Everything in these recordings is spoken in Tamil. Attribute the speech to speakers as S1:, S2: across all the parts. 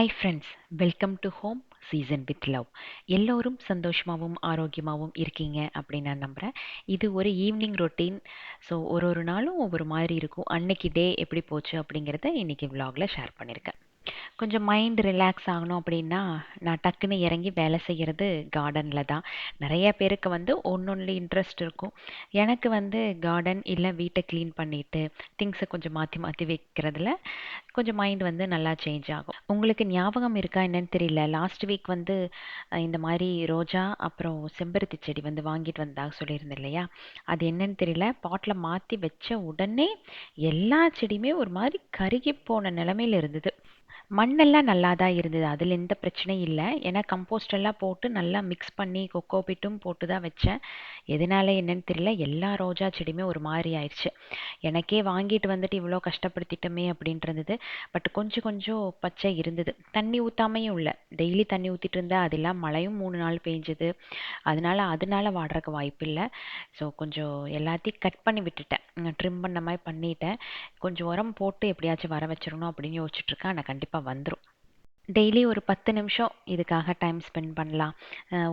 S1: Hi friends, welcome to home season with love. எல்லோரும் சந்தோஷமாகவும் ஆரோக்கியமாகவும் இருக்கீங்க அப்படின்னு நான் நம்புகிறேன். இது ஒரு ஈவினிங் ரொட்டீன். ஸோ ஒரு நாளும் ஒவ்வொரு மாதிரி இருக்கும். அன்னைக்கு டே எப்படி போச்சு அப்படிங்கிறத இன்னைக்கு vlogல ஷேர் பண்ணியிருக்கேன். கொஞ்சம் மைண்ட் ரிலாக்ஸ் ஆகணும் அப்படின்னா நான் டக்குன்னு இறங்கி வேலை செய்கிறது கார்டனில் தான். நிறைய பேருக்கு வந்து ஒன்று இன்ட்ரெஸ்ட் இருக்கும். எனக்கு வந்து கார்டன் இல்லை வீட்டை க்ளீன் பண்ணிட்டு திங்ஸை கொஞ்சம் மாற்றி மாற்றி வைக்கிறதுல கொஞ்சம் மைண்ட் வந்து நல்லா சேஞ்ச் ஆகும். உங்களுக்கு ஞாபகம் இருக்கா என்னன்னு தெரியல. லாஸ்ட் வீக் வந்து இந்த மாதிரி ரோஜா அப்புறம் செம்பருத்தி செடி வந்து வாங்கிட்டு வந்ததாக சொல்லியிருந்தேன் இல்லையா? அது என்னன்னு தெரியல, பாட்டில் மாற்றி வச்ச உடனே எல்லா செடியுமே ஒரு மாதிரி கருகி போன நிலமையில இருந்தது. மண்ணெல்லாம் நல்லா தான் இருந்தது. அதில் எந்த பிரச்சனையும் இல்லை. ஏன்னா கம்போஸ்ட் எல்லாம் போட்டு நல்லா மிக்ஸ் பண்ணி கொக்கோ பிட்டும் போட்டு தான் வச்சேன். எதனால என்னன்னு தெரியல, எல்லா ரோஜா செடியுமே ஒரு மாதிரி ஆயிடுச்சு. எனக்கே வாங்கிட்டு வந்துட்டு இவ்வளோ கஷ்டப்படுத்திட்டோமே அப்படின்ட்டு இருந்தது. பட் கொஞ்சம் கொஞ்சம் பச்சை இருந்தது. தண்ணி ஊற்றாமையும் இல்லை, டெய்லி தண்ணி ஊற்றிட்டு இருந்தா அதெல்லாம் மழையும் 3 நாள் பெஞ்சது. அதனால வாடுறதுக்கு வாய்ப்பு இல்லை. ஸோ கொஞ்சம் எல்லாத்தையும் கட் பண்ணி விட்டுட்டேன், ட்ரிம் பண்ண மாதிரி பண்ணிட்டேன். கொஞ்சம் உரம் போட்டு எப்படியாச்சும் வர வச்சிடணும் அப்படின்னு யோசிச்சுட்ருக்கேன். ஆனால் கண்டிப்பாக வந்துடும். டெய்லி ஒரு 10 நிமிஷம் இதுக்காக டைம் ஸ்பெண்ட் பண்ணலாம்.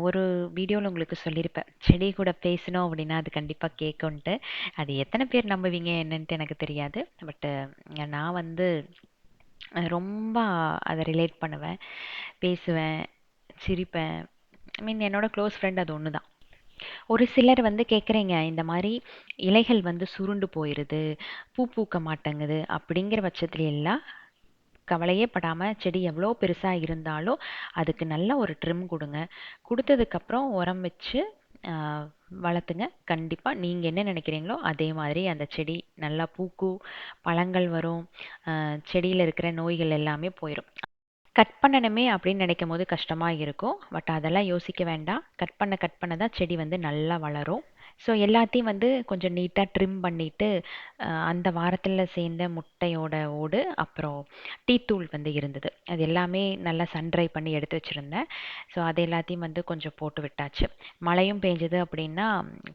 S1: ஒரு வீடியோவில் உங்களுக்கு சொல்லியிருப்பேன், செடி கூட பேசணும் அப்படின்னா அது கண்டிப்பாக கேட்கும்ன்ட்டு. அது எத்தனை பேர் நம்புவீங்க என்னன்ட்டு எனக்கு தெரியாது. பட்டு நான் வந்து ரொம்ப அதை ரிலேட் பண்ணுவேன், பேசுவேன், சிரிப்பேன். ஐ மீன் என்னோட க்ளோஸ் ஃப்ரெண்ட் அது ஒன்று தான். ஒரு சிலர் வந்து கேட்குறீங்க, இந்த மாதிரி இலைகள் வந்து சுருண்டு போயிடுது, பூ பூக்க மாட்டேங்குது, அப்படிங்கிற பட்சத்துல எல்லாம் கவலையே படாமல் செடி எவ்வளோ பெருசாக இருந்தாலும் அதுக்கு நல்ல ஒரு ட்ரிம் கொடுங்க. கொடுத்ததுக்கப்புறம் உரம் வச்சு ஆஹ், வளர்த்துங்க. கண்டிப்பாக நீங்கள் என்ன நினைக்கிறீங்களோ அதே மாதிரி அந்த செடி நல்லா பூக்கும், பழங்கள் வரும், செடியில் இருக்கிற நோய்கள் எல்லாமே போயிடும். கட் பண்ணணுமே அப்படின்னு நினைக்கும் போது கஷ்டமாக இருக்கும். பட் அதெல்லாம் யோசிக்க வேண்டாம். கட் பண்ண தான் செடி வந்து நல்லா வளரும். ஸோ எல்லாத்தையும் வந்து கொஞ்சம் நீட்டாக ட்ரிம் பண்ணிவிட்டு அந்த வாரத்தில் சேர்ந்த முட்டையோட ஓடு அப்புறம் டீத்தூள் வந்து இருந்தது. அது எல்லாமே நல்லா சன்ட்ரை பண்ணி எடுத்து வச்சுருந்தேன். ஸோ அது எல்லாத்தையும் வந்து கொஞ்சம் போட்டு விட்டாச்சு. மழையும் பெஞ்சது அப்படின்னா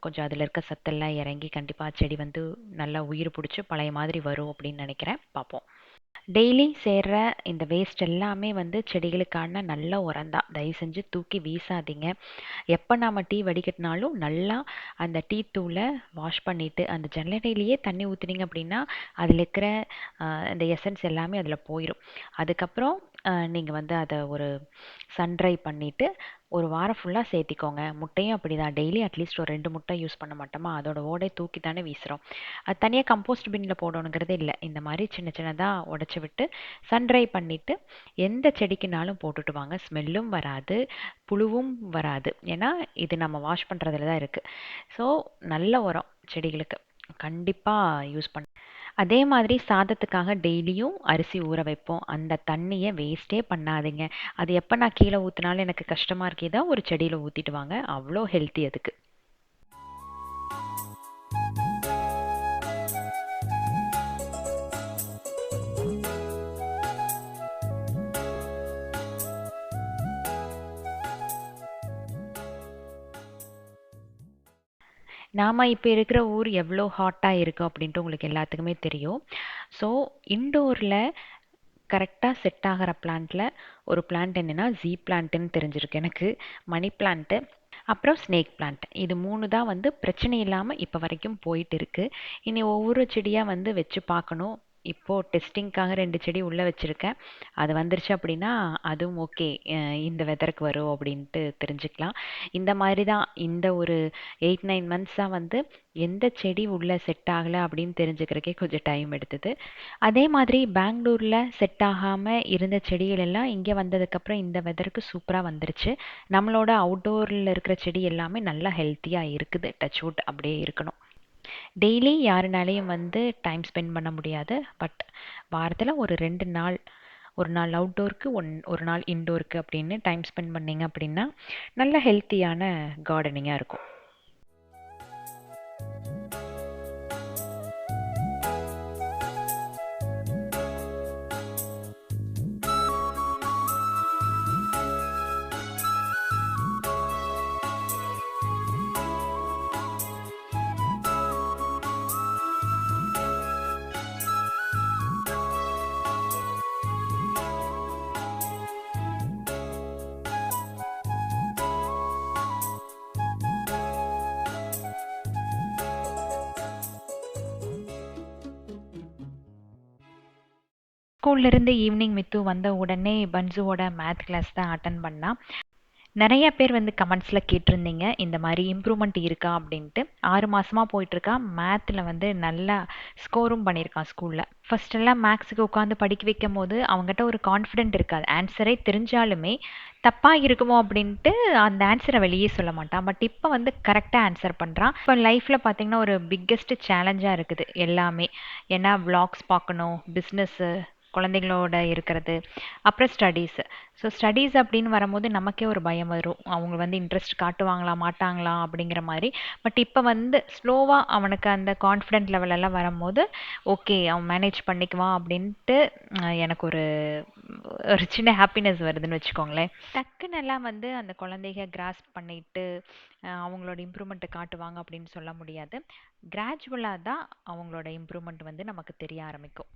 S1: கொஞ்சம் அதில் இருக்க சத்தெல்லாம் இறங்கி கண்டிப்பாக செடி வந்து நல்லா உயிர் பிடிச்சி பழைய மாதிரி வரும் அப்படின்னு நினைக்கிறேன். பார்ப்போம். டெய்லி சேர்ற இந்த வேஸ்ட் எல்லாமே வந்து செடிகளுக்கான நல்ல உரம் தான். தயவு செஞ்சு தூக்கி வீசாதீங்க. எப்போ நாம் டீ வடிகட்டினாலும் நல்லா அந்த டீ தூளை வாஷ் பண்ணிவிட்டு அந்த ஜல்லடையிலேயே தண்ணி ஊற்றுனீங்க அப்படின்னா அதில் இருக்கிற இந்த எசன்ஸ் எல்லாமே அதில் போயிடும். அதுக்கப்புறம் நீங்கள் வந்து அதை ஒரு சன்ட்ரை பண்ணிவிட்டு ஒரு வாரம் ஃபுல்லாக சேர்த்திக்கோங்க. முட்டையும் அப்படி தான். டெய்லி அட்லீஸ்ட் ஒரு 2 முட்டை யூஸ் பண்ண மாட்டோமா, அதோட ஓடை தூக்கி தானே வீசுகிறோம். அது தனியாக கம்போஸ்ட் பின்னில் போடணுங்கிறதே இல்லை. இந்த மாதிரி சின்ன சின்னதாக உடச்சி விட்டு சன்ட்ரை பண்ணிவிட்டு எந்த செடிக்குனாலும் போட்டுட்டு வாங்க. ஸ்மெல்லும் வராது, புழுவும் வராது. ஏன்னா இது நம்ம வாஷ் பண்ணுறதுல தான் இருக்குது. ஸோ நல்ல உரம் செடிகளுக்கு கண்டிப்பாக யூஸ் பண்ண. அதே மாதிரி சாதத்துக்காக டெய்லியும் அரிசி ஊற வைப்போம். அந்த தண்ணியை வேஸ்ட்டே பண்ணாதீங்க. அது எப்போ நான் கீழே ஊற்றினாலும் எனக்கு கஷ்டமாக இருக்கே தான் ஒரு செடியில் ஊற்றிட்டு வாங்க. அவ்வளோ ஹெல்த்தி அதுக்கு. நாம் இப்போ இருக்கிற ஊர் எவ்வளோ ஹாட்டாக இருக்குது அப்படின்ட்டு உங்களுக்கு எல்லாத்துக்குமே தெரியும். ஸோ இன்டோரில் கரெக்டாக செட் ஆகிற பிளான்ட்டில் ஒரு பிளான்ட் என்னென்னா ஜீ பிளான்ட்டுன்னு தெரிஞ்சிருக்கு எனக்கு. மணி பிளான்ட்டு அப்புறம் ஸ்னேக் பிளான்ட், இது 3 தான் வந்து பிரச்சனை இல்லாமல் இப்போ வரைக்கும் போயிட்டு இருக்கு. இனி ஒவ்வொரு செடியாக வந்து வச்சு பார்க்கணும். இப்போது டெஸ்டிங்க்காக 2 செடி உள்ளே வச்சுருக்கேன். அது வந்துருச்சு அப்படின்னா அதுவும் ஓகே, இந்த வெதருக்கு வரும் அப்படின்ட்டு தெரிஞ்சுக்கலாம். இந்த மாதிரி தான் இந்த ஒரு 8-9 மந்த்ஸாக வந்து எந்த செடி உள்ளே செட் ஆகலை அப்படின்னு தெரிஞ்சுக்கிறக்கே கொஞ்சம் டைம் எடுத்தது. அதே மாதிரி பெங்களூரில் செட் ஆகாமல் இருந்த செடிகள் எல்லாம் இங்கே வந்ததுக்கப்புறம் இந்த வெதருக்கு சூப்பராக வந்துருச்சு. நம்மளோட அவுட்டோரில் இருக்கிற செடி எல்லாமே நல்லா ஹெல்த்தியாக இருக்குது. டச்வுட் அப்படியே இருக்கணும். டெய்லி யாருனாலையும் வந்து டைம் ஸ்பெண்ட் பண்ண முடியாது. பட் வாரத்தில் ஒரு 2 நாள், ஒரு நாள் அவுட்டோருக்கு, ஒரு நாள் இன்டோருக்கு அப்படின்னு டைம் ஸ்பெண்ட் பண்ணிங்க அப்படின்னா நல்ல ஹெல்த்தியான கார்டனிங்காக இருக்கும். ஸ்கூல்லேருந்து ஈவினிங் மித்து வந்த உடனே பன்சுவோட மேத் கிளாஸ் தான் அட்டன் பண்ணா. நிறைய பேர் வந்து கமெண்ட்ஸில் கேட்டிருந்தீங்க இந்த மாதிரி இம்ப்ரூவ்மெண்ட் இருக்கா அப்படின்ட்டு. 6 மாசமா போயிட்டுருக்கா. மேத்தில் வந்து நல்லா ஸ்கோரும் பண்ணியிருக்கான் ஸ்கூலில். ஃபர்ஸ்டெல்லாம் மேக்ஸுக்கு உட்காந்து படிக்க வைக்கும் போது அவங்ககிட்ட ஒரு கான்ஃபிடென்ட் இருக்காது. ஆன்சரே தெரிஞ்சாலுமே தப்பாக இருக்குமோ அப்படின்ட்டு அந்த ஆன்சரை வெளியே சொல்ல மாட்டான். பட் இப்போ வந்து கரெக்டாக ஆன்சர் பண்ணுறான். இப்போ லைஃப்பில் பார்த்தீங்கன்னா ஒரு பிக்கெஸ்ட் சேலஞ்சாக இருக்குது எல்லாமே. ஏன்னா vlogs பார்க்கணும், பிஸ்னஸ்ஸு, குழந்தைகளோட இருக்கிறது, அப்புறம் ஸ்டடீஸு. ஸோ ஸ்டடீஸ் அப்படின்னு வரும்போது நமக்கே ஒரு பயம் வரும். அவங்க வந்து இன்ட்ரெஸ்ட் காட்டுவாங்களா மாட்டாங்களா அப்படிங்கிற மாதிரி. பட் இப்போ வந்து ஸ்லோவாக அவனுக்கு அந்த கான்ஃபிடென்ட் லெவல் எல்லாம் வரும்போது ஓகே அவன் மேனேஜ் பண்ணிக்குவான் அப்படின்ட்டு எனக்கு ஒரு ஒரு சின்ன ஹாப்பினஸ் வருதுன்னு வச்சுக்கோங்களேன். டக்குன்னு எல்லாம் வந்து அந்த குழந்தைக கிராஸ்ப் பண்ணிட்டு அவங்களோட இம்ப்ரூவ்மெண்ட்டை காட்டுவாங்க அப்படின்னு சொல்ல முடியாது. கிராஜுவலாக தான் அவங்களோட இம்ப்ரூவ்மெண்ட் வந்து நமக்கு தெரிய ஆரம்பிக்கும்.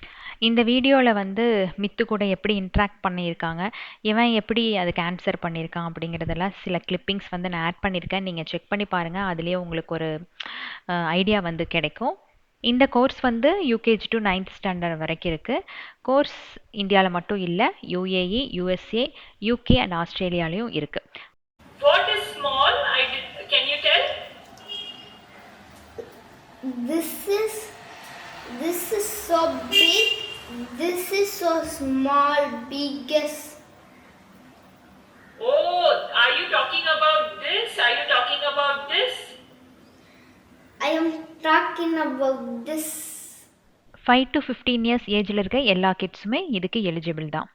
S1: இந்த வீடியோவில் வந்து மித்து கூட எப்படி இன்ட்ராக்ட் பண்ணியிருக்காங்க, இவன் எப்படி அதுக்கு ஆன்சர் பண்ணியிருக்கான் அப்படிங்கிறதெல்லாம் சில கிளிப்பிங்ஸ் வந்து நான் ஆட் பண்ணியிருக்கேன். நீங்கள் செக் பண்ணி பாருங்கள். அதுலேயே உங்களுக்கு ஒரு ஐடியா வந்து கிடைக்கும். இந்த கோர்ஸ் வந்து யூகேஜி டு 9th ஸ்டாண்டர்ட் வரைக்கும் இருக்குது. கோர்ஸ் இந்தியாவில் மட்டும் இல்லை, யுஏஇ, யுஎஸ்ஏ, யூகே அண்ட் ஆஸ்திரேலியாலையும் இருக்குது.
S2: What is small? Can you tell?
S3: This is so big. This is so small. Biggest.
S2: Oh, are you talking about this? Are you talking about this?
S3: I am talking about this.
S1: 5 to 15 years ஏஜில் இருக்க எல்லா கிட்ஸுமே இதுக்கு எலிஜிபிள் தான்.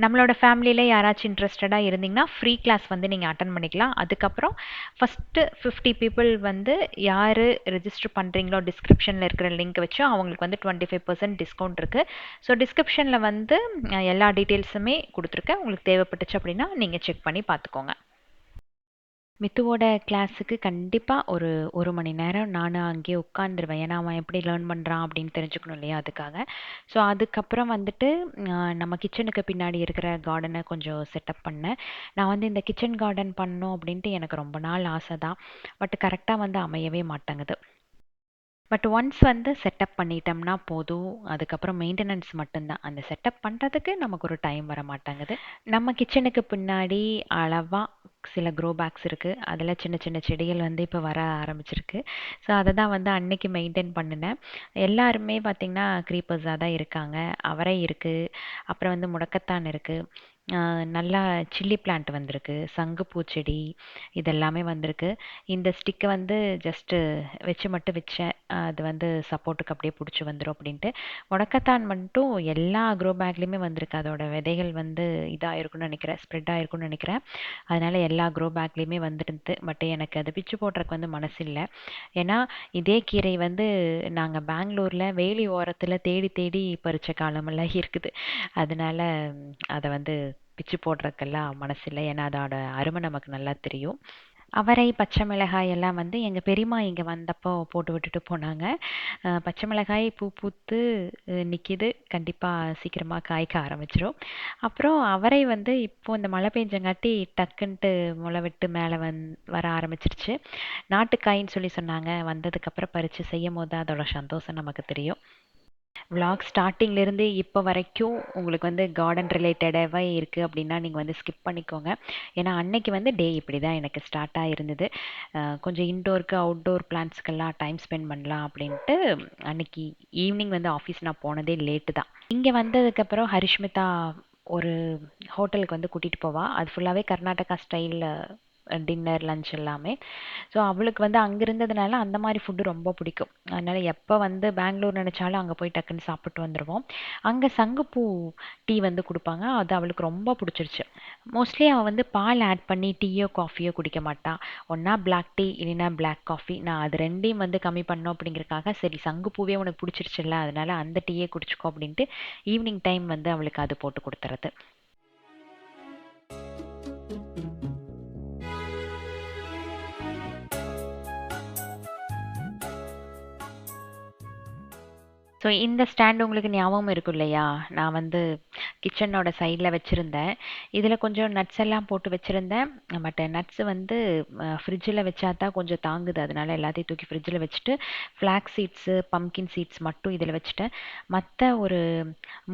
S1: நம்மளோட ஃபேமிலியில் யாராச்சும் இன்ட்ரெஸ்டடாக இருந்தீங்கன்னா ஃப்ரீ கிளாஸ் வந்து நீங்கள் அட்டன் பண்ணிக்கலாம். அதுக்கப்புறம் ஃபஸ்ட்டு 50 பீப்புள் வந்து யார் ரெஜிஸ்டர் பண்ணுறீங்களோ டிஸ்கிரிப்ஷனில் இருக்கிற லிங்க் வச்சு அவங்களுக்கு வந்து 25% டிஸ்கவுண்ட் இருக்குது. ஸோ டிஸ்கிரிப்ஷனில் வந்து எல்லா டீட்டெயில்ஸுமே கொடுத்துருக்கேன். உங்களுக்கு தேவைப்பட்டுச்சு அப்படின்னா நீங்கள் செக் பண்ணி பார்த்துக்கோங்க. மித்துவோட கிளாஸுக்கு கண்டிப்பாக ஒரு மணி நேரம் நான் அங்கேயே உட்காந்துருவேன். ஏன்னா அவன் எப்படி லேர்ன் பண்ணுறான் அப்படின்னு தெரிஞ்சுக்கணும் இல்லையா, அதுக்காக. ஸோ அதுக்கப்புறம் வந்துட்டு நம்ம கிச்சனுக்கு பின்னாடி இருக்கிற கார்டனை கொஞ்சம் செட்டப் பண்ணேன். நான் வந்து இந்த கிச்சன் கார்டன் பண்ணணும் அப்படின்ட்டு எனக்கு ரொம்ப நாள் ஆசை தான். பட் கரெக்டாக வந்து அமையவே மாட்டேங்குது. பட் ஒன்ஸ் வந்து செட்டப் பண்ணிட்டோம்னா போதும். அதுக்கப்புறம் மெயின்டெனன்ஸ் மட்டும்தான். அந்த செட்டப் பண்ணுறதுக்கு நமக்கு ஒரு டைம் வர மாட்டேங்குது. நம்ம கிச்சனுக்கு பின்னாடி அளவாக சில க்ரோ பேக்ஸ் இருக்குது. அதில் சின்ன சின்ன செடிகள் வந்து இப்போ வர ஆரம்பிச்சிருக்கு. ஸோ அதை தான் வந்து அன்னைக்கு மெயின்டைன் பண்ணினேன். எல்லாருமே பார்த்திங்கன்னா க்ரீப்பர்ஸாக தான் இருக்காங்க. அவரை இருக்குது, அப்புறம் வந்து முடக்கத்தான் இருக்குது, நல்லா சில்லி பிளான்ட் வந்திருக்கு, சங்குப்பூ செடி இதெல்லாமே வந்திருக்கு. இந்த ஸ்டிக்கை வந்து ஜஸ்ட்டு வச்சு மட்டும் வச்சேன். அது வந்து சப்போர்ட்டுக்கு அப்படியே பிடிச்சி வந்துடும் அப்படின்ட்டு. முடக்கத்தான் மட்டும் எல்லா க்ரோ பேக்லேயுமே வந்திருக்கு. அதோட விதைகள் வந்து இதாக இருக்குன்னு நினைக்கிறேன், ஸ்ப்ரெட் ஆகிருக்குன்னு நினைக்கிறேன். அதனால் எல்லா க்ரோ பேக்லேயுமே வந்துருந்து. பட் எனக்கு அது பிச்சு போடுறதுக்கு வந்து மனசு இல்லை. ஏன்னா இதே கீரை வந்து நாங்கள் பெங்களூரில் வேலி ஓரத்தில் தேடி தேடி பறித்த காலமெல்லாம் இருக்குது. அதனால் அதை வந்து பிச்சு போடுறதுக்கெல்லாம் மனசில்லை. ஏன்னா அதோட அருமை நமக்கு நல்லா தெரியும். அவரை, பச்சை மிளகாய் எல்லாம் வந்து எங்கள் பெரியம்மா இங்கே வந்தப்போ போட்டு விட்டுட்டு போனாங்க. பச்சை மிளகாய் பூ பூத்து நிற்கிது. கண்டிப்பாக சீக்கிரமாக காய்க்க ஆரம்பிச்சிடும். அப்புறம் அவரை வந்து இப்போது இந்த மழை பெஞ்சங்காட்டி டக்குன்ட்டு முளை விட்டு மேலே வர ஆரம்பிச்சிருச்சு. நாட்டுக்காயின்னு சொல்லி சொன்னாங்க. வந்ததுக்கப்புறம் பறித்து செய்யும் போது அதோட சந்தோஷம் நமக்கு தெரியும். vlog ஸ்டார்டிங்லேருந்து இப்போ வரைக்கும் உங்களுக்கு வந்து கார்டன் ரிலேட்டடாகவே இருக்குது அப்படின்னா நீங்கள் வந்து ஸ்கிப் பண்ணிக்கோங்க. ஏன்னா அன்னைக்கு வந்து டே இப்படி தான் எனக்கு ஸ்டார்ட் ஆகிருந்தது. கொஞ்சம் இன்டோருக்கு அவுட்டோர் பிளான்ஸ்க்கெல்லாம் டைம் ஸ்பெண்ட் பண்ணலாம் அப்படின்ட்டு அன்னைக்கு ஈவினிங் வந்து ஆஃபீஸ் நான் போனதே லேட்டு தான். இங்கே வந்ததுக்கப்புறம் ஹரிஷ்மிதா ஒரு ஹோட்டலுக்கு வந்து கூட்டிகிட்டு போவா. அது ஃபுல்லாகவே கர்நாடகா ஸ்டைலில் டின்னர் லன்ச் எல்லாமே. ஸோ அவளுக்கு வந்து அங்கே இருந்ததுனால அந்த மாதிரி ஃபுட்டு ரொம்ப பிடிக்கும். அதனால் எப்போ வந்து பெங்களூர் நினச்சாலும் அங்கே போய் டக்குன்னு சாப்பிட்டு வந்துடுவோம். அங்கே சங்குப்பூ டீ வந்து கொடுப்பாங்க. அது அவளுக்கு ரொம்ப பிடிச்சிருச்சு. மோஸ்ட்லி அவள் வந்து பால் ஆட் பண்ணி டீயோ காஃபியோ குடிக்க மாட்டாள். ஒன்றா பிளாக் டீ இல்லைன்னா பிளாக் காஃபி. நான் அது ரெண்டையும் வந்து கம்மி பண்ணோம் அப்படிங்கிறதுக்காக சரி சங்குப்பூவே உனக்கு பிடிச்சிருச்சுல்ல அதனால் அந்த டீயே குடிச்சிக்கோ அப்படின்ட்டு ஈவினிங் டைம் வந்து அவளுக்கு அது போட்டு கொடுத்துறது. ஸோ இந்த ஸ்டாண்ட் உங்களுக்கு ஞாபகம் இருக்கும் இல்லையா, நான் வந்து கிச்சனோட சைடில் வச்சுருந்தேன். இதில் கொஞ்சம் நட்ஸ் எல்லாம் போட்டு வச்சுருந்தேன். பட் நட்ஸ் வந்து ஃப்ரிட்ஜில் வச்சா தான் கொஞ்சம் தாங்குது. அதனால எல்லாத்தையும் தூக்கி ஃப்ரிட்ஜில் வச்சுட்டு ஃப்ளாக்ஸ் சீட்ஸு பம்கின் சீட்ஸ் மட்டும் இதில் வச்சுட்டேன். மற்ற ஒரு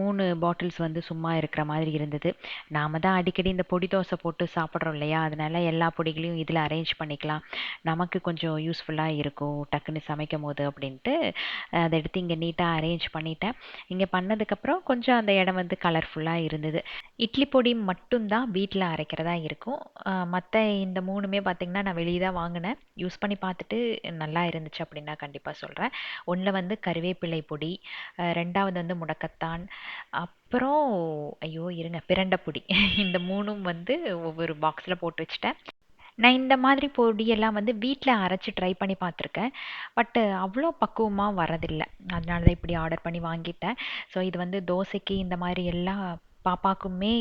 S1: 3 பாட்டில்ஸ் வந்து சும்மா இருக்கிற மாதிரி இருந்தது. நாம தான் அடிக்கடி இந்த பொடி தோசை போட்டு சாப்பிட்றோம் இல்லையா, அதனால எல்லா பொடிகளையும் இதில் அரேஞ்ச் பண்ணிக்கலாம், நமக்கு கொஞ்சம் யூஸ்ஃபுல்லாக இருக்கும் டக்குன்னு சமைக்கும் போது அப்படின்ட்டு அதை எடுத்து இங்கே நீட்டாக அரேஞ்ச் பண்ணிட்டேன். இங்கே பண்ணதுக்கப்புறம் கொஞ்சம் அந்த இடம் வந்து கலர்ஃபுல்லாக இருந்தது. இட்லி பொடி மட்டும்தான் வீட்டில் அரைக்கிறதா இருக்கும். மற்ற இந்த 3மே பார்த்திங்கன்னா நான் வெளியே தான் வாங்கினேன். யூஸ் பண்ணி பார்த்துட்டு நல்லா இருந்துச்சு அப்படின்னு நான் கண்டிப்பாக சொல்கிறேன். ஒன்றில் வந்து கருவேப்பிலை பொடி, 2வது வந்து முடக்கத்தான், அப்புறம் ஐயோ இருங்க பிரண்டை பொடி. இந்த 3ம் வந்து ஒவ்வொரு பாக்ஸில் போட்டு வச்சுட்டேன். நான் இந்த மாதிரி பொடியெல்லாம் வந்து வீட்டில் அரைச்சி ட்ரை பண்ணி பார்த்துருக்கேன். பட்டு அவ்வளோ பக்குவமாக வரதில்லை. அதனால தான் இப்படி ஆர்டர் பண்ணி வாங்கிட்டேன். ஸோ இது வந்து தோசைக்கு இந்த மாதிரி எல்லாம் பாப்பாக்குமே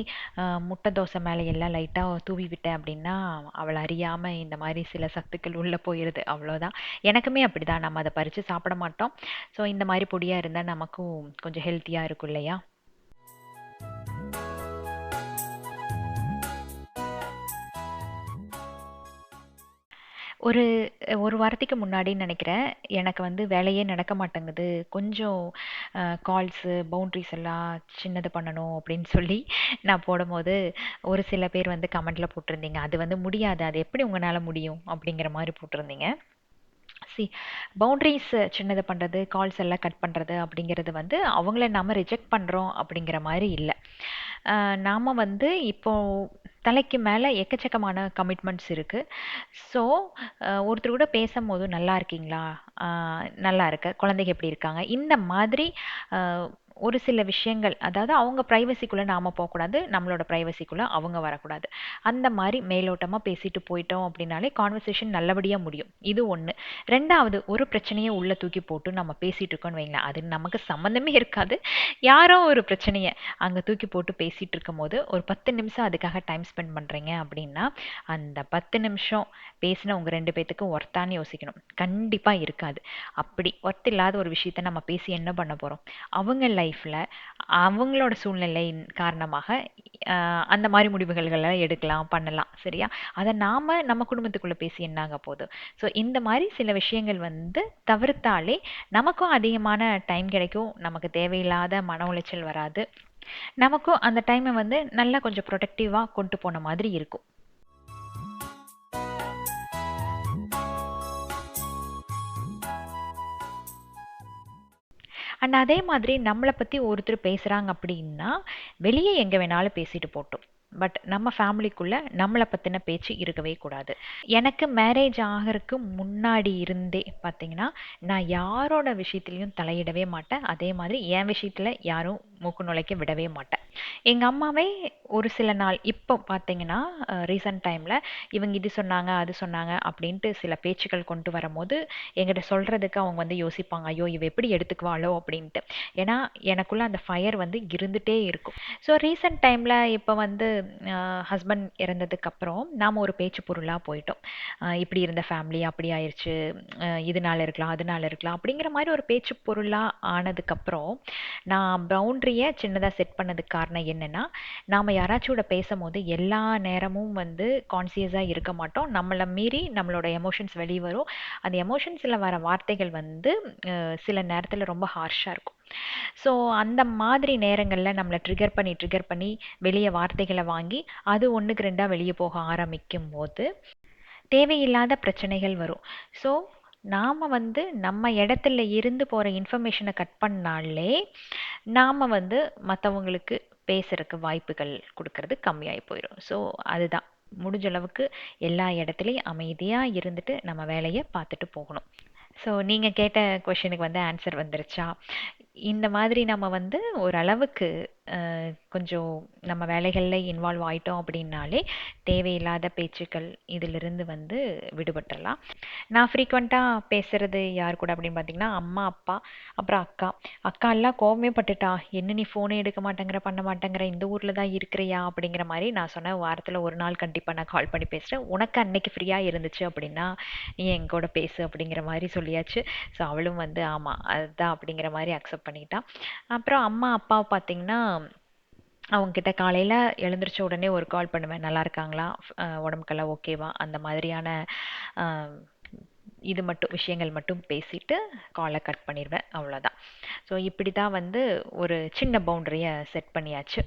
S1: முட்டை தோசை மேலே எல்லாம் லைட்டாக தூவி விட்டேன் அப்படின்னா அவள் அறியாமல் இந்த மாதிரி சில சத்துக்கள் உள்ளே போயிடுது, அவ்வளோதான். எனக்குமே அப்படி தான், நம்ம அதை பறித்து சாப்பிட மாட்டோம். ஸோ இந்த மாதிரி பொடியாக இருந்தால் நமக்கும் கொஞ்சம் ஹெல்த்தியாக இருக்கும் இல்லையா. ஒரு ஒரு வாரத்துக்கு முன்னாடின்னு நினைக்கிறேன், எனக்கு வந்து வேலையே நடக்க மாட்டேங்குது. கொஞ்சம் கால்ஸு, பவுண்ட்ரிஸ் எல்லாம் சின்னது பண்ணணும் அப்படின்னு சொல்லி நான் போடும்போது, ஒரு சில பேர் வந்து கமெண்ட்ல போட்டிருந்தீங்க, அது வந்து முடியாது, அது எப்படி உங்களால முடியும் அப்படிங்கிற மாதிரி போட்டிருந்தீங்க. சி பவுண்ட்ரிஸ் சின்னது பண்ணுறது, கால்ஸ் எல்லாம் கட் பண்ணுறது அப்படிங்கிறது வந்து அவங்கள நம்ம ரிஜெக்ட் பண்ணுறோம் அப்படிங்கிற மாதிரி இல்லை. நாம் வந்து இப்போ தலைக்கு மேலே எக்கச்சக்கமான கமிட்மெண்ட்ஸ் இருக்குது. ஸோ ஒருத்தர் கூட பேசும்போது நல்லா இருக்கீங்களா, நல்லா இருக்க, குழந்தைங்க எப்படி இருக்காங்க, இந்த மாதிரி ஒரு சில விஷயங்கள், அதாவது அவங்க ப்ரைவசிக்குள்ளே நாம் போகக்கூடாது, நம்மளோட ப்ரைவசிக்குள்ளே அவங்க வரக்கூடாது. அந்த மாதிரி மேலோட்டமாக பேசிட்டு போயிட்டோம் அப்படின்னாலே கான்வர்சேஷன் நல்லபடியாக முடியும். இது ஒன்று. 2வது, ஒரு பிரச்சனையை உள்ளே தூக்கி போட்டு நம்ம பேசிகிட்டு இருக்கோன்னு வைங்களேன், அது நமக்கு சம்மந்தமே இருக்காது. யாரோ ஒரு பிரச்சனையை அங்கே தூக்கி போட்டு பேசிகிட்டு இருக்கும் போது ஒரு 10 நிமிஷம் அதுக்காக டைம் ஸ்பெண்ட் பண்ணுறீங்க அப்படின்னா, அந்த 10 நிமிஷம் பேசின உங்கள் 2 பேத்துக்கும் ஒர்த்தான்னு யோசிக்கணும். கண்டிப்பாக இருக்காது. அப்படி ஒர்த் இல்லாத ஒரு விஷயத்த நம்ம பேசி என்ன பண்ண போகிறோம்? அவங்க லைஃப்பில் அவங்களோட சூழ்நிலை காரணமாக அந்த மாதிரி முடிவுகளை எடுக்கலாம், பண்ணலாம், சரியா? அதை நாம் நம்ம குடும்பத்துக்குள்ளே பேசி என்னாக போகுது? ஸோ இந்த மாதிரி சில விஷயங்கள் வந்து தவிர்த்தாலே நமக்கும் அதிகமான டைம் கிடைக்கும், நமக்கு தேவையில்லாத மன உளைச்சல் வராது, நமக்கும் அந்த டைமை வந்து நல்லா கொஞ்சம் ப்ரொடக்டிவாக கொண்டு போன மாதிரி இருக்கும். அண்ட் அதே மாதிரி நம்மளை பற்றி ஒருத்தர் பேசுகிறாங்க அப்படின்னா வெளியே எங்கே வேணாலும் பேசிட்டு போட்டோம், பட் நம்ம ஃபேமிலிக்குள்ளே நம்மளை பற்றின பேச்சு இருக்கவே கூடாது. எனக்கு மேரேஜ் ஆகிறதுக்கு முன்னாடி இருந்தே பார்த்தீங்கன்னா நான் யாரோட விஷயத்துலையும் தலையிடவே மாட்டேன். அதே மாதிரி என் விஷயத்தில் யாரும் மூக்கு நுழைக்க விடவே மாட்டேன். எங்கள் அம்மாவே ஒரு சில நாள் இப்போ பார்த்தீங்கன்னா ரீசன்ட் டைமில் இவங்க இது சொன்னாங்க அது சொன்னாங்க அப்படின்ட்டு சில பேச்சுக்கள் கொண்டு வரும்போது என்கிட்ட சொல்கிறதுக்கு அவங்க வந்து யோசிப்பாங்க, ஐயோ இவ எப்படி எடுத்துக்குவாளோ அப்படின்ட்டு. ஏன்னா எனக்குள்ளே அந்த ஃபயர் வந்து இருந்துகிட்டே இருக்கும். ஸோ ரீசன்ட் டைமில் இப்போ வந்து ஹஸ்பண்ட் இறந்ததுக்கப்புறம் நாம் ஒரு பேச்சு பொருளாக போயிட்டோம். இப்படி இருந்த ஃபேமிலி அப்படி ஆயிடுச்சு, இதனால இருக்கலாம் அதனால இருக்கலாம் அப்படிங்கிற மாதிரி ஒரு பேச்சு பொருளாக ஆனதுக்கப்புறம் நான் பவுண்ட்ரியை சின்னதாக செட் பண்ணதுக்கு காரணம் என்னென்னா, நாம் யாராச்சோட பேசும்போது எல்லா நேரமும் வந்து கான்சியஸாக இருக்க மாட்டோம். நம்மளை மீறி நம்மளோட எமோஷன்ஸ் வெளியே வரும். அந்த எமோஷன்ஸில் வர வார்த்தைகள் வந்து சில நேரத்தில் ரொம்ப ஹார்ஷாக இருக்கும். ஸோ அந்த மாதிரி நேரங்களில் நம்மளை ட்ரிகர் பண்ணி வெளியே வார்த்தைகளை வாங்கி அது ஒன்றுக்கு ரெண்டாக வெளியே போக ஆரம்பிக்கும் போது தேவையில்லாத பிரச்சனைகள் வரும். ஸோ நாம் வந்து நம்ம இடத்துல இருந்து போகிற இன்ஃபர்மேஷனை கட் பண்ணாலே நாம் வந்து மற்றவங்களுக்கு பேசுகிறதுக்கு வாய்ப்புகள் கொடுக்கறது கம்மியாகி போயிடும். ஸோ அதுதான், முடிஞ்ச அளவுக்கு எல்லா இடத்துலையும் அமைதியாக இருந்துட்டு நம்ம வேலையை பார்த்துட்டு போகணும். ஸோ நீங்கள் கேட்ட கொஷினுக்கு வந்து ஆன்சர் வந்துருச்சா? இந்த மாதிரி நம்ம வந்து ஓரளவுக்கு கொஞ்சம் நம்ம வேலைகளில் இன்வால்வ் ஆகிட்டோம் அப்படின்னாலே தேவையில்லாத பேச்சுக்கள் இதிலிருந்து வந்து விடுபட்டுடலாம். நான் ஃப்ரீக்வெண்ட்டாக பேசுகிறது யார் கூட அப்படின்னு பார்த்தீங்கன்னா அம்மா அப்பா அப்புறம் அக்கா எல்லாம் கோவமே பட்டுட்டா, என்ன நீ ஃபோனே எடுக்க மாட்டேங்கிற பண்ண மாட்டேங்கிற, இந்த ஊரில் தான் இருக்கிறியா அப்படிங்கிற மாதிரி. நான் சொன்னேன் வாரத்தில் ஒரு நாள் கண்டிப்பாக நான் கால் பண்ணி பேசுகிறேன், உனக்கு அன்னைக்கு ஃப்ரீயாக இருந்துச்சு அப்படின்னா நீ எங்கூட பேசு அப்படிங்கிற மாதிரி சொல்லியாச்சு. ஸோ அவளும் வந்து ஆமாம் அதுதான் அப்படிங்கிற மாதிரி அக்செப்ட் பண்ணிட்டான். அப்புறம் அம்மா அப்பாவை பார்த்திங்கன்னா அவங்கக்கிட்ட காலையில் எழுந்திரிச்ச உடனே ஒரு கால் பண்ணுவேன், நல்லா இருக்காங்களா, உடம்புக்கெல்லாம் ஓகேவா, அந்த மாதிரியான அஹ், இது மட்டும் விஷயங்கள் மட்டும் பேசிட்டு காலை கட் பண்ணிடுவேன், அவ்வளோதான். ஸோ இப்படி தான் வந்து ஒரு சின்ன பவுண்டரியை செட் பண்ணியாச்சு.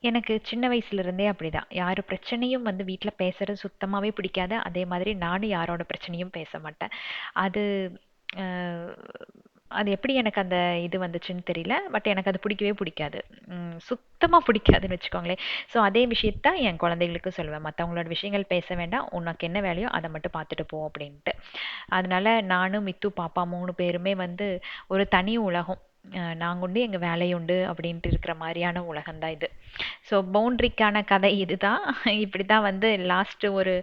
S1: எனக்கு சின்ன வயசுலேருந்தே அப்படிதான், யார் பிரச்சனையும் வந்து வீட்டில் பேசுறது சுத்தமாகவே பிடிக்காது. அதே மாதிரி நானும் யாரோட பிரச்சனையும் பேச மாட்டேன். அது அஹ், அது எப்படி எனக்கு அந்த இது வந்துச்சுன்னு தெரியல. பட் எனக்கு அது பிடிக்கவே பிடிக்காது. சுத்தமாக பிடிக்காதுன்னு வச்சுக்கோங்களேன். ஸோ அதே விஷயத்த என் குழந்தைகளுக்கு சொல்லுவேன், மற்றவங்களோட விஷயங்கள் பேச வேண்டாம், உனக்கு என்ன வேலையோ அதை மட்டும் பார்த்துட்டு போ அப்படின்ட்டு. அதனால நானும் மித்து பாப்பா 3 பேருமே வந்து ஒரு தனி உலகம். நாங்க உண்டு எங்கள் வேலை உண்டு அப்படின்ட்டு இருக்கிற மாதிரியான உலகம்தான் இது. ஸோ பவுண்ட்ரிக்கான கதை இதுதான். இப்படி தான் வந்து லாஸ்ட் ஒரு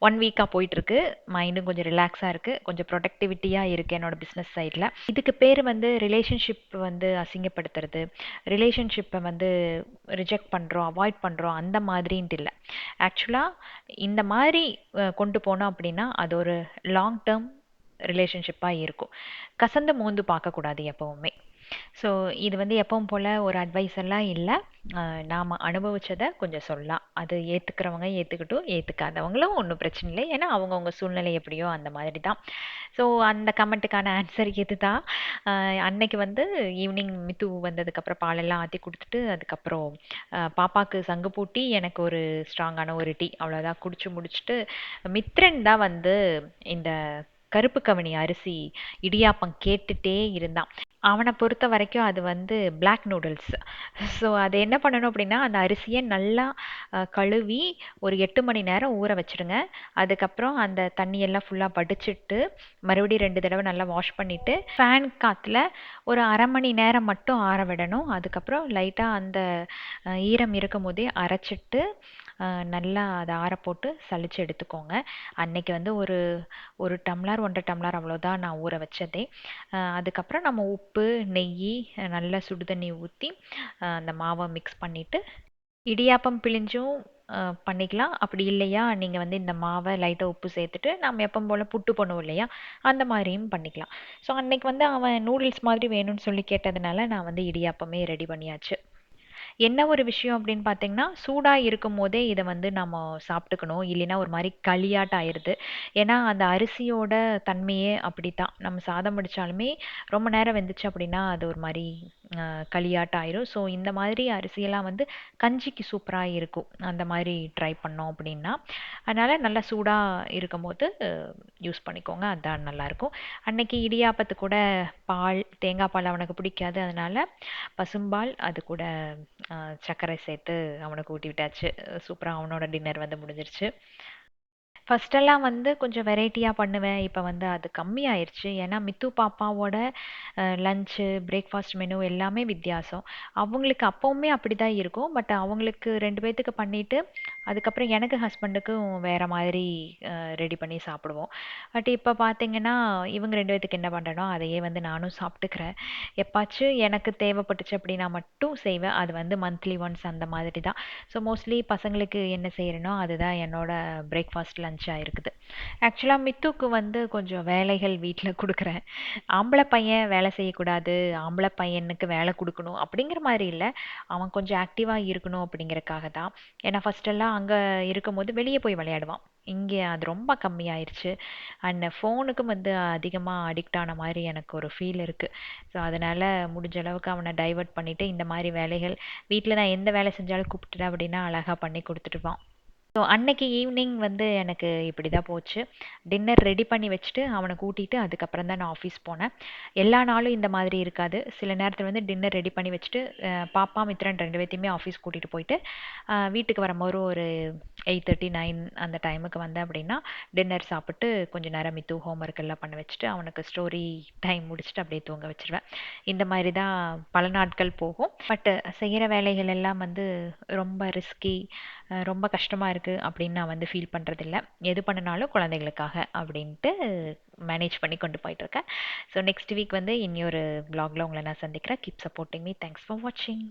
S1: 1 வீக்காக போயிட்டுருக்கு. மைண்டும் கொஞ்சம் ரிலாக்ஸாக இருக்குது, கொஞ்சம் ப்ரொடக்டிவிட்டியாக இருக்குது என்னோட பிஸ்னஸ் சைடில். இதுக்கு பேர் வந்து ரிலேஷன்ஷிப் வந்து அசிங்கப்படுத்துறது, ரிலேஷன்ஷிப்பை வந்து ரிஜெக்ட் பண்ணுறோம், அவாய்ட் பண்ணுறோம், அந்த மாதிரின்ட்டு இல்லை. ஆக்சுவலாக இந்த மாதிரி கொண்டு போனோம் அப்படின்னா அது ஒரு லாங் டேர்ம் ரிலேஷன்ஷிப்பாக இருக்கும். கசந்து மோந்து பார்க்கக்கூடாது எப்போவுமே. ஸோ இது வந்து எப்பவும் போல் ஒரு அட்வைஸ் எல்லாம் இல்லை. நாம் அனுபவிச்சதை கொஞ்சம் சொல்லலாம். அது ஏற்றுக்கிறவங்க ஏற்றுக்கட்டும், ஏற்றுக்காதவங்களும் ஒன்றும் பிரச்சனை இல்லை. ஏன்னா அவங்கவுங்க சூழ்நிலை எப்படியோ அந்த மாதிரி தான். ஸோ அந்த கமெண்ட்டுக்கான ஆன்சர் இது தான். அன்னைக்கு வந்து ஈவினிங் மித்து வந்ததுக்கப்புறம் பாலெல்லாம் ஆற்றி கொடுத்துட்டு அதுக்கப்புறம் பாப்பாவுக்கு சங்கு பூட்டி எனக்கு ஒரு ஸ்ட்ராங்கான ஒரு டீ அவ்வளோதான் குடிச்சு முடிச்சுட்டு, மித்ரன் தான் வந்து இந்த கருப்பு கவுனி அரிசி இடியாப்பம் கேட்டுட்டே இருந்தான். அவனை பொறுத்த வரைக்கும் அது வந்து பிளாக் நூடுல்ஸ். ஸோ அது என்ன பண்ணணும் அப்படின்னா, அந்த அரிசியை நல்லா கழுவி ஒரு 8 மணி நேரம் ஊற வச்சுடுங்க. அதுக்கப்புறம் அந்த தண்ணியெல்லாம் ஃபுல்லாக வடிச்சிட்டு மறுபடியும் 2 தடவை நல்லா வாஷ் பண்ணிவிட்டு ஃபேன் காற்றுல ஒரு 1/2 மணி நேரம் மட்டும் ஆற விடணும். அதுக்கப்புறம் லைட்டாக அந்த ஈரம் இருக்கும் போதே அரைச்சிட்டு நல்லா அதை ஆற போட்டு சலிச்சு எடுத்துக்கோங்க. அன்னைக்கு வந்து ஒரு ஒரு டம்ளர் 1.5 டம்ளர் அவ்வளோதான் நான் ஊற வச்சதே. அதுக்கப்புறம் நம்ம உப்பு, நெய், நல்லா சுடு தண்ணி ஊற்றி அந்த மாவை மிக்ஸ் பண்ணிவிட்டு இடியாப்பம் பிழிஞ்சும் பண்ணிக்கலாம். அப்படி இல்லையா நீங்கள் வந்து இந்த மாவை லைட்டாக உப்பு சேர்த்துட்டு நம்ம எப்பவும் போல் புட்டு பண்ணுவோம் இல்லையா, அந்த மாதிரியும் பண்ணிக்கலாம். ஸோ அன்னைக்கு வந்து அவன் நூடுல்ஸ் மாதிரி வேணும்னு சொல்லி கேட்டதுனால நான் வந்து இடியாப்பமே ரெடி பண்ணியாச்சு. என்ன ஒரு விஷயம் அப்படின்னு பார்த்தீங்கன்னா, சூடாக இருக்கும் போதே இதை வந்து நம்ம சாப்பிட்டுக்கணும், இல்லைன்னா ஒரு மாதிரி களியாட்டம் ஆயிடுது. ஏன்னா அந்த அரிசியோட தன்மையே அப்படித்தான். நம்ம சாதம் வடித்தாலுமே ரொம்ப நேரம் வெந்துச்சு அப்படின்னா அது ஒரு மாதிரி களியாட்டம் ஆயிரும். ஸோ இந்த மாதிரி அரிசியெல்லாம் வந்து கஞ்சிக்கு சூப்பராக இருக்கும், அந்த மாதிரி ட்ரை பண்ணோம் அப்படின்னா. அதனால் நல்லா சூடாக இருக்கும்போது யூஸ் பண்ணிக்கோங்க, அதுதான் நல்லாயிருக்கும். அன்னைக்கு இடியாப்பத்து கூட பால், தேங்காய் பால் அவனுக்கு பிடிக்காது, அதனால் பசும்பால் அது கூட சர்க்கரை சேர்த்து அவனுக்கு ஊட்டி விட்டாச்சு. சூப்பராக அவனோட டின்னர் வந்து முடிஞ்சிருச்சு. ஃபஸ்ட்டெல்லாம் வந்து கொஞ்சம் வெரைட்டியாக பண்ணுவேன், இப்போ வந்து அது கம்மியாயிருச்சு. ஏன்னா மித்து பாப்பாவோட லஞ்சு, பிரேக்ஃபாஸ்ட் மெனு எல்லாமே வித்தியாசம். அவங்களுக்கு அப்போவுமே அப்படி தான் இருக்கும். பட் அவங்களுக்கு 2 பேர்த்துக்கு பண்ணிவிட்டு அதுக்கப்புறம் எனக்கு ஹஸ்பண்டுக்கும் வேறு மாதிரி ரெடி பண்ணி சாப்பிடுவோம். பட் இப்போ பார்த்தீங்கன்னா இவங்க 2 பேர்த்துக்கு என்ன பண்ணுறனோ அதையே வந்து நானும் சாப்பிட்டுக்கிறேன். எப்பாச்சும் எனக்கு தேவைப்பட்டுச்சு அப்படின்னா மட்டும் செய்வேன். அது வந்து மந்த்லி ஒன்ஸ் அந்த மாதிரி தான். ஸோ மோஸ்ட்லி பசங்களுக்கு என்ன செய்கிறேனோ அதுதான் என்னோட பிரேக்ஃபாஸ்ட் லஞ்சாக இருக்குது. ஆக்சுவலாக மித்துக்கு வந்து கொஞ்சம் வேலைகள் வீட்டில் கொடுக்குறேன். ஆம்பளை பையன் வேலை செய்யக்கூடாது, ஆம்பளை பையனுக்கு வேலை கொடுக்கணும் அப்படிங்கிற மாதிரி இல்லை, அவன் கொஞ்சம் ஆக்டிவாக இருக்கணும் அப்படிங்கிறக்காக தான். ஏன்னா ஃபஸ்ட்டெல்லாம் அங்கே இருக்கும்போது வெளியே போய் விளையாடுவான், இங்கே அது ரொம்ப கம்மியாயிருச்சு. அண்ட் ஃபோனுக்கும் வந்து அதிகமாக அடிக்ட் ஆன மாதிரி எனக்கு ஒரு ஃபீல் இருக்குது. ஸோ அதனால் முடிஞ்ச அளவுக்கு அவனை டைவர்ட் பண்ணிவிட்டு இந்த மாதிரி வேலைகள் வீட்டில் நான் எந்த வேலை செஞ்சாலும் கூப்பிட்டுட்டேன் அப்படின்னா அழகாக பண்ணி கொடுத்துட்டுப்பான். ஸோ அன்னைக்கு ஈவினிங் வந்து எனக்கு இப்படி தான் போச்சு. டின்னர் ரெடி பண்ணி வச்சுட்டு அவனை கூட்டிகிட்டு அதுக்கப்புறம் தான் நான் ஆஃபீஸ் போனேன். எல்லா நாளும் இந்த மாதிரி இருக்காது. சில நேரத்தில் வந்து டின்னர் ரெடி பண்ணி வச்சுட்டு பாப்பா மித்ரன் 2 பேர்த்தையுமே ஆஃபீஸ் கூட்டிகிட்டு போயிட்டு வீட்டுக்கு வரும்போது ஒரு 8:30 9 அந்த டைமுக்கு வந்தேன் அப்படின்னா டின்னர் சாப்பிட்டு கொஞ்சம் நேரம் மித்து ஹோம்ஒர்க் எல்லாம் பண்ண வச்சுட்டு அவனுக்கு ஸ்டோரி டைம் முடிச்சுட்டு அப்படியே தூங்க வச்சிருவேன். இந்த மாதிரி தான் பல நாட்கள் போகும். பட் செய்கிற வேலைகள் எல்லாம் வந்து ரொம்ப ரிஸ்கி, ரொம்ப கஷ்டமாக இருக்குது அப்படின்னு நான் வந்து ஃபீல் பண்ணுறதில்ல. எது பண்ணினாலும் குழந்தைகளுக்காக அப்படின்ட்டு மேனேஜ் பண்ணி கொண்டு போயிட்டுருக்கேன். ஸோ நெக்ஸ்ட் வீக் வந்து இன்னொரு வ்ளாகில் உங்களை நான் சந்திக்கிறேன். Keep supporting me. Thanks for வாட்சிங்.